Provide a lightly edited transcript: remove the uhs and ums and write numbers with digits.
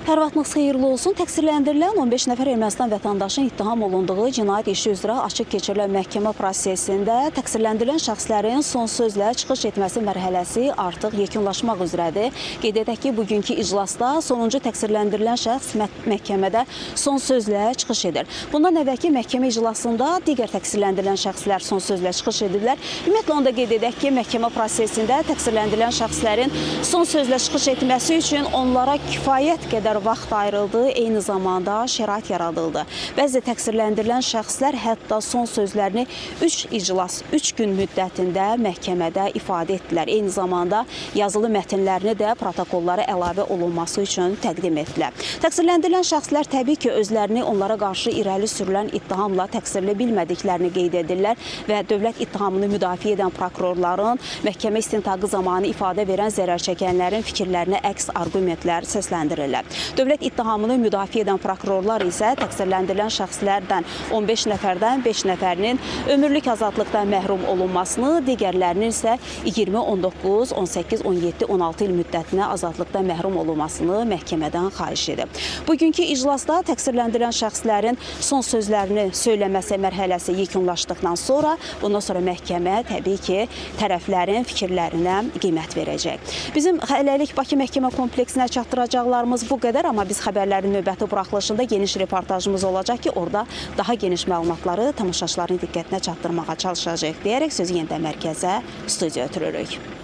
Hər vaxtınız xeyirli olsun. Təqsirləndirilən 15 nəfər Ermənistan vətəndaşının ittiham olunduğu cinayət işi üzrə açıq keçirilən məhkəmə prosesində təqsirləndirilən şəxslərin son sözlə çıxış etməsi mərhələsi artıq yekunlaşmaq üzrədir. Qeyd edək ki, bugünkü iclasda sonuncu təqsirləndirilən şəxs məhkəmədə son sözlə çıxış edir. Bundan əvvəlki məhkəmə iclasında digər təqsirləndirilən şəxslər son sözlə çıxış ediblər. Ümumiyyətlə, onda qeyd edək ki, məhkəmə prosesində təqsirləndirilən şəxslərin son sözlə çıxış etməsi üçün onlara kifayət qədər vaxt ayrıldı, eyni zamanda şərait yaradıldı. Bəzi təqsirləndirilən şəxslər hətta son sözlərini 3 gün müddətində məhkəmədə ifadə etdilər. Eyni zamanda yazılı mətnlərini də protokollara əlavə olunması üçün təqdim etdilər. Təqsirləndirilən şəxslər təbii ki, özlərini onlara qarşı irəli sürülən ittihamla təqsirli bilmədiklərini qeyd edirlər və dövlət ittihamını müdafiə edən prokurorların məhkəmə istintaqı zamanı ifadə verən zərərçəkənlərin fikirlərinə əks arqumentlər səsləndirirlər. Dövlət ittihamını müdafiə edən prokurorlar isə təqsirləndirilən şəxslərdən 15 nəfərdən 5 nəfərinin ömürlük azadlıqdan məhrum olunmasını, digərlərinin isə 20, 19, 18, 17, 16 il müddətinə azadlıqdan məhrum olunmasını məhkəmədən xahiş edib. Bugünkü iclasda təqsirləndirilən şəxslərin son sözlərini söyləməsi mərhələsi yekunlaşdıqdan sonra, bundan sonra məhkəmə təbii ki, tərəflərin fikirlərinə qiymət verəcək. Bizim hələlik Bakı məhkəmə kompleksinə çatdıracaqlarımız bu qədər, amma biz xəbərlərin növbəti buraxılışında geniş reportajımız olacaq ki, orada daha geniş məlumatları tamaşaçıların diqqətinə çatdırmağa çalışacaq deyərək sözü yenidən mərkəzə, studiya ötürürük.